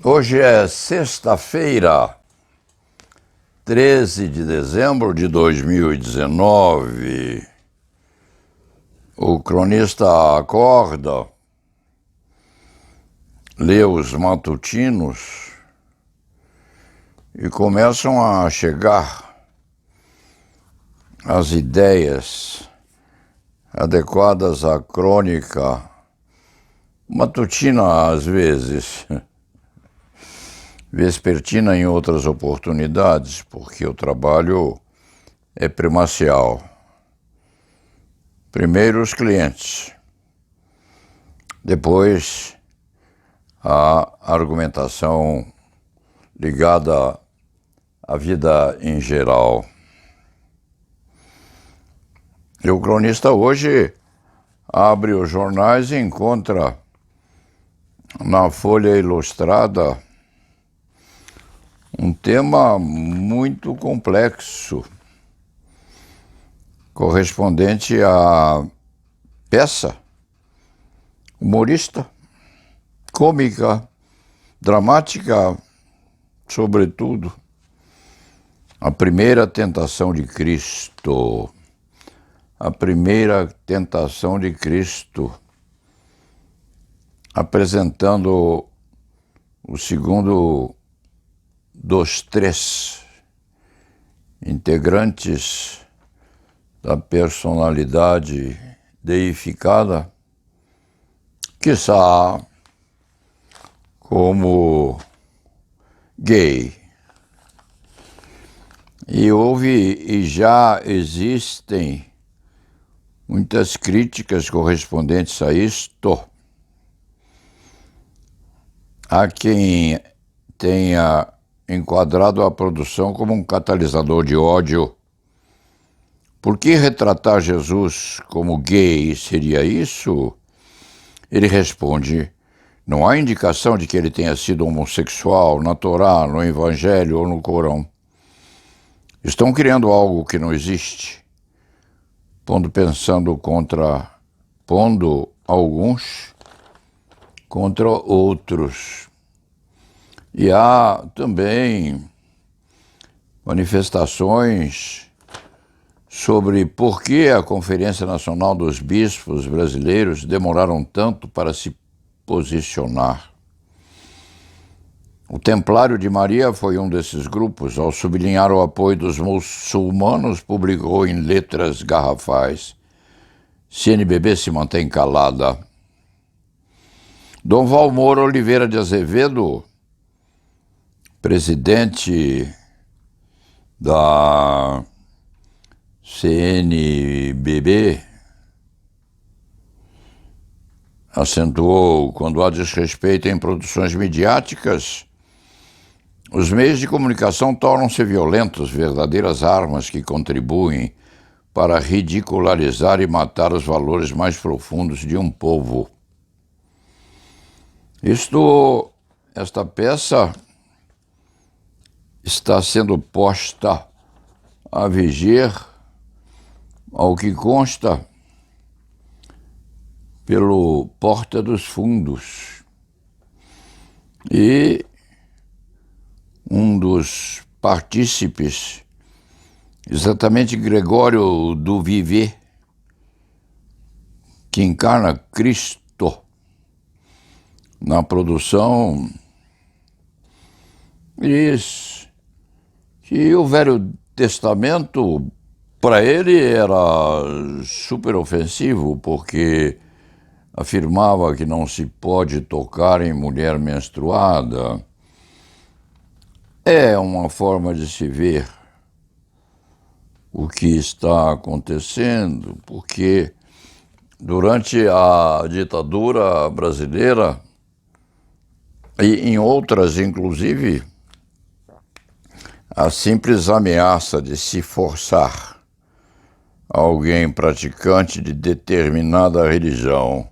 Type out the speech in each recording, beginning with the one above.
Hoje é sexta-feira, 13 de dezembro de 2019. O cronista acorda, lê os matutinos e começam a chegar as ideias adequadas à crônica matutina às vezes, vespertina em outras oportunidades, porque o trabalho é primacial. Primeiro os clientes, depois a argumentação ligada à vida em geral. E o cronista hoje abre os jornais e encontra na Folha Ilustrada um tema muito complexo, correspondente à peça humorista, cômica, dramática, sobretudo, A Primeira Tentação de Cristo. A Primeira Tentação de Cristo, apresentando o segundo dos três integrantes da personalidade deificada, quiçá como gay. E já existem muitas críticas correspondentes a isto. Há quem tenha enquadrado a produção como um catalisador de ódio. Por que retratar Jesus como gay seria isso? Ele responde: não há indicação de que ele tenha sido homossexual na Torá, no Evangelho ou no Corão. Estão criando algo que não existe, pondo alguns contra outros. E há também manifestações sobre por que a Conferência Nacional dos Bispos Brasileiros demoraram tanto para se posicionar. O Templário de Maria foi um desses grupos. Ao sublinhar o apoio dos muçulmanos, publicou em letras garrafais: CNBB se mantém calada. Dom Valmor Oliveira de Azevedo, presidente da CNBB, acentuou: quando há desrespeito em produções midiáticas, os meios de comunicação tornam-se violentos, verdadeiras armas que contribuem para ridicularizar e matar os valores mais profundos de um povo. Esta peça está sendo posta a viger, ao que consta, pelo Porta dos Fundos. E um dos partícipes, exatamente Gregório do Vivier, que encarna Cristo na produção, diz que o Velho Testamento, para ele, era super ofensivo, porque afirmava que não se pode tocar em mulher menstruada. É uma forma de se ver o que está acontecendo, porque durante a ditadura brasileira, e em outras inclusive, a simples ameaça de se forçar alguém praticante de determinada religião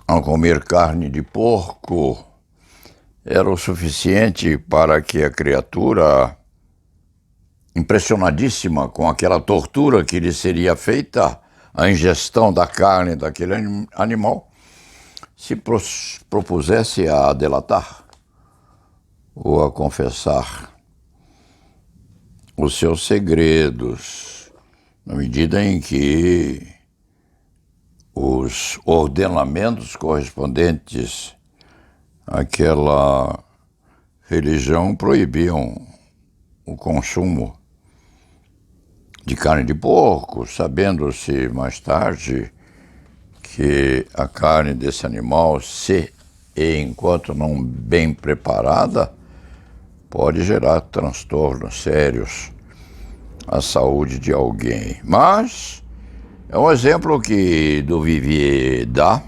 a comer carne de porco era o suficiente para que a criatura, impressionadíssima com aquela tortura que lhe seria feita, a ingestão da carne daquele animal, se propusesse a delatar ou a confessar os seus segredos, na medida em que os ordenamentos correspondentes àquela religião proibiam o consumo de carne de porco, sabendo-se mais tarde que a carne desse animal, se e enquanto não bem preparada, pode gerar transtornos sérios à saúde de alguém. Mas é um exemplo que Duvivier dá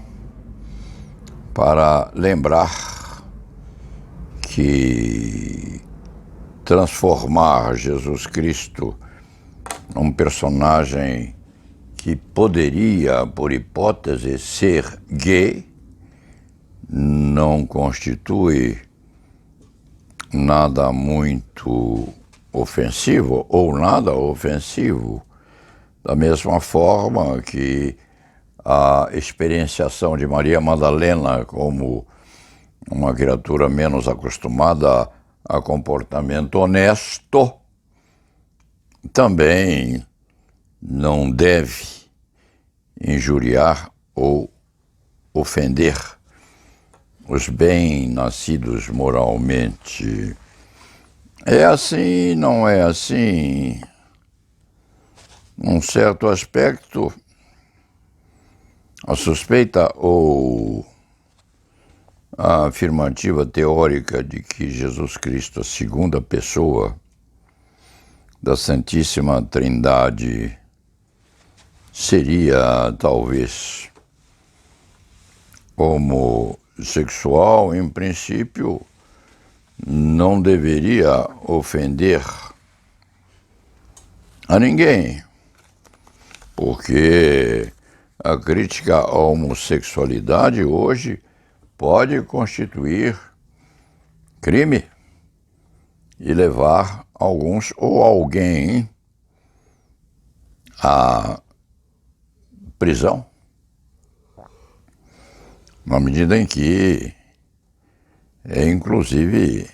para lembrar que transformar Jesus Cristo num personagem que poderia, por hipótese, ser gay, não constitui nada muito ofensivo ou nada ofensivo, da mesma forma que a experienciação de Maria Madalena como uma criatura menos acostumada a comportamento honesto também não deve injuriar ou ofender os bem-nascidos moralmente. É assim, não é assim? Num certo aspecto, a suspeita ou a afirmativa teórica de que Jesus Cristo, a segunda pessoa da Santíssima Trindade, seria talvez homossexual, em princípio, não deveria ofender a ninguém, porque a crítica à homossexualidade hoje pode constituir crime e levar alguns ou alguém à prisão, na medida em que é inclusive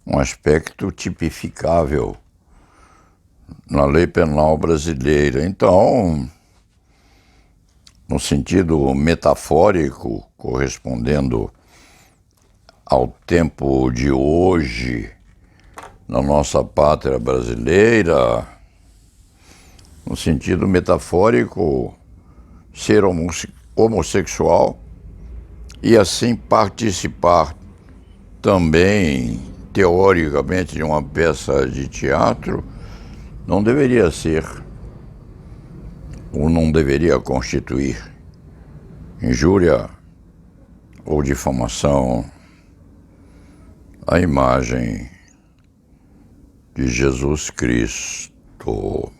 um aspecto tipificável na lei penal brasileira. Então, no sentido metafórico, correspondendo ao tempo de hoje, na nossa pátria brasileira, no sentido metafórico, ser homossexual e assim participar também, teoricamente, de uma peça de teatro, não deveria ser ou não deveria constituir injúria ou difamação à imagem de Jesus Cristo.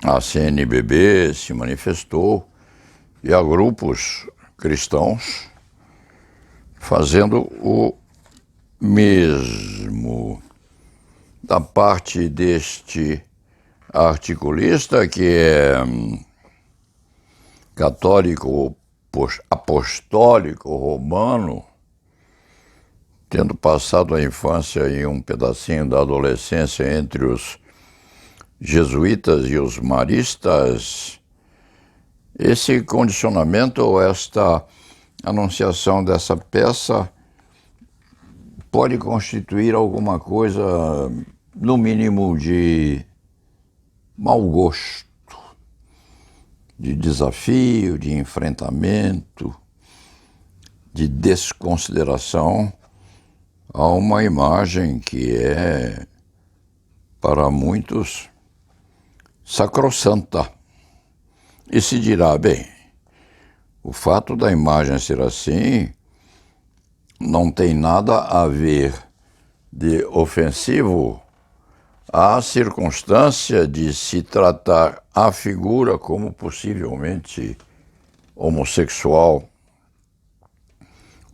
A CNBB se manifestou e há grupos cristãos fazendo o mesmo. Da parte deste articulista, que é católico apostólico romano, tendo passado a infância e um pedacinho da adolescência entre os jesuítas e os maristas, esse condicionamento ou esta anunciação dessa peça pode constituir alguma coisa, no mínimo, de mau gosto, de desafio, de enfrentamento, de desconsideração a uma imagem que é, para muitos, sacrossanta. E se dirá, bem, o fato da imagem ser assim não tem nada a ver de ofensivo à circunstância de se tratar a figura como possivelmente homossexual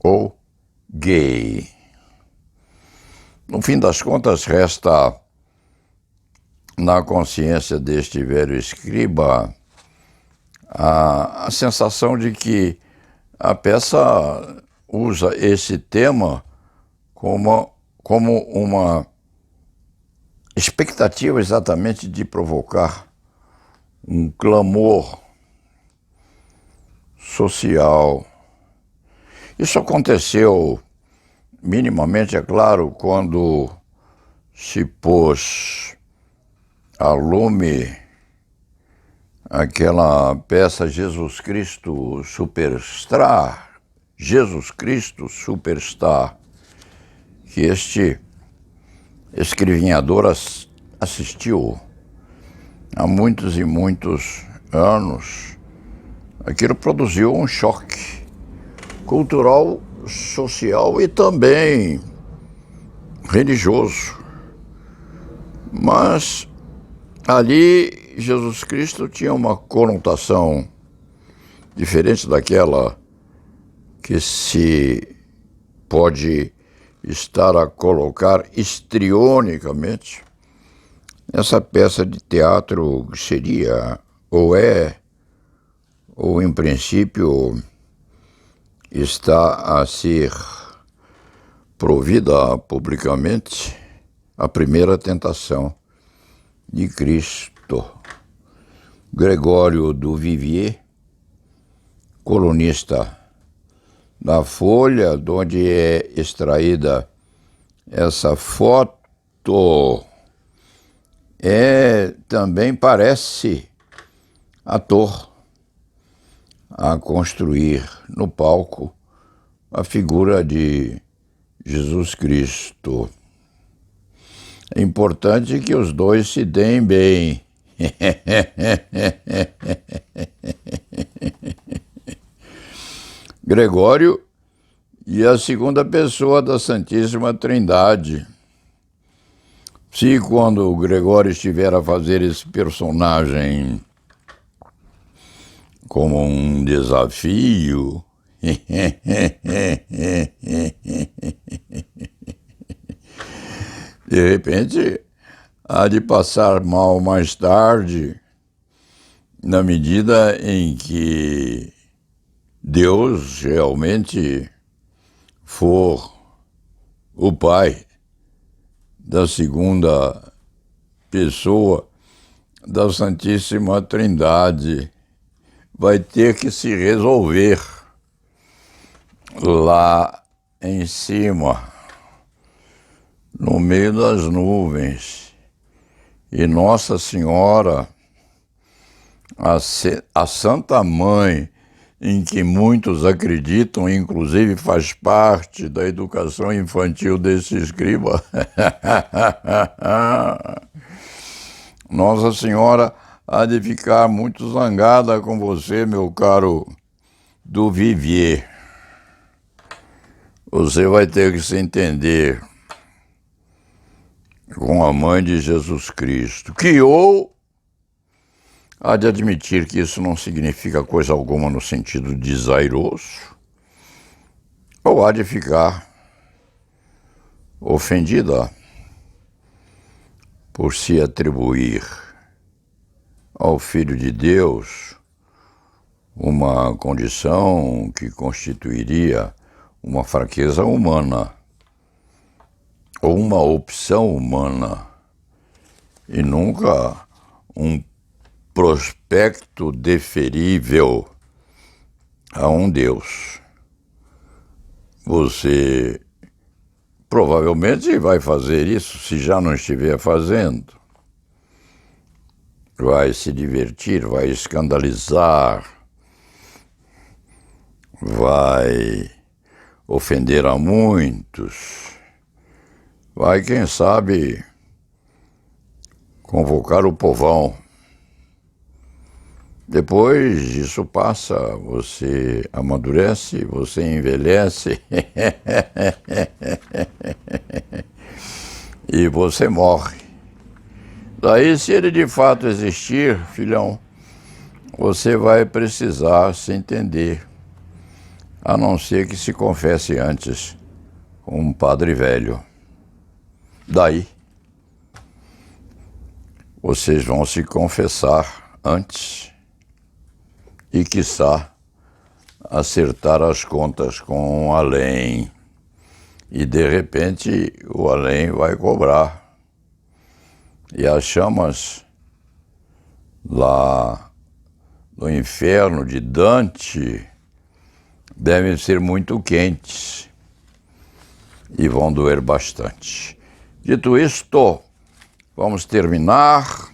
ou gay. No fim das contas, resta na consciência deste velho escriba a sensação de que a peça usa esse tema como uma expectativa exatamente de provocar um clamor social. Isso aconteceu minimamente, é claro, quando se pôs a lume aquela peça Jesus Cristo Superstar, que este escrevinhador assistiu há muitos e muitos anos. Aquilo produziu um choque cultural, social e também religioso. Mas ali Jesus Cristo tinha uma conotação diferente daquela que se pode estar a colocar histrionicamente essa peça de teatro que seria, ou é, ou em princípio está a ser provida publicamente a primeira tentação de Cristo. Gregório do Vivier, colunista da Folha, de onde é extraída essa foto, também parece ator a construir no palco a figura de Jesus Cristo. É importante que os dois se deem bem. Gregório e a segunda pessoa da Santíssima Trindade. Se quando o Gregório estiver a fazer esse personagem como um desafio, de repente há de passar mal mais tarde, na medida em que Deus realmente for o Pai da segunda pessoa da Santíssima Trindade. Vai ter que se resolver lá em cima, no meio das nuvens. E Nossa Senhora, a Santa Mãe, em que muitos acreditam, inclusive faz parte da educação infantil desse escriba. Nossa Senhora há de ficar muito zangada com você, meu caro do Vivier. Você vai ter que se entender com a mãe de Jesus Cristo, que há de admitir que isso não significa coisa alguma no sentido desairoso, ou há de ficar ofendida por se atribuir ao Filho de Deus uma condição que constituiria uma fraqueza humana ou uma opção humana e nunca um prospecto deferível a um Deus. Você provavelmente vai fazer isso, se já não estiver fazendo. Vai se divertir, vai escandalizar, vai ofender a muitos, vai, quem sabe, convocar o povão. Depois isso passa, você amadurece, você envelhece e você morre. Daí, se ele de fato existir, filhão, você vai precisar se entender, a não ser que se confesse antes com um padre velho. Daí, vocês vão se confessar antes e, quiçá, acertar as contas com o além. E, de repente, o além vai cobrar. E as chamas lá no inferno de Dante devem ser muito quentes e vão doer bastante. Dito isto, vamos terminar.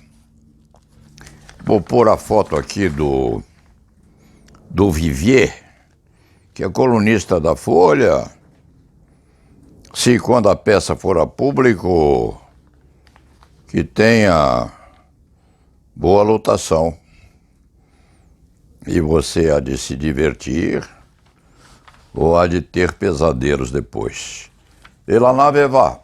Vou pôr a foto aqui do Vivier, que é colunista da Folha. Se quando a peça for a público, que tenha boa lotação. E você há de se divertir ou há de ter pesadelos depois. E la nave va.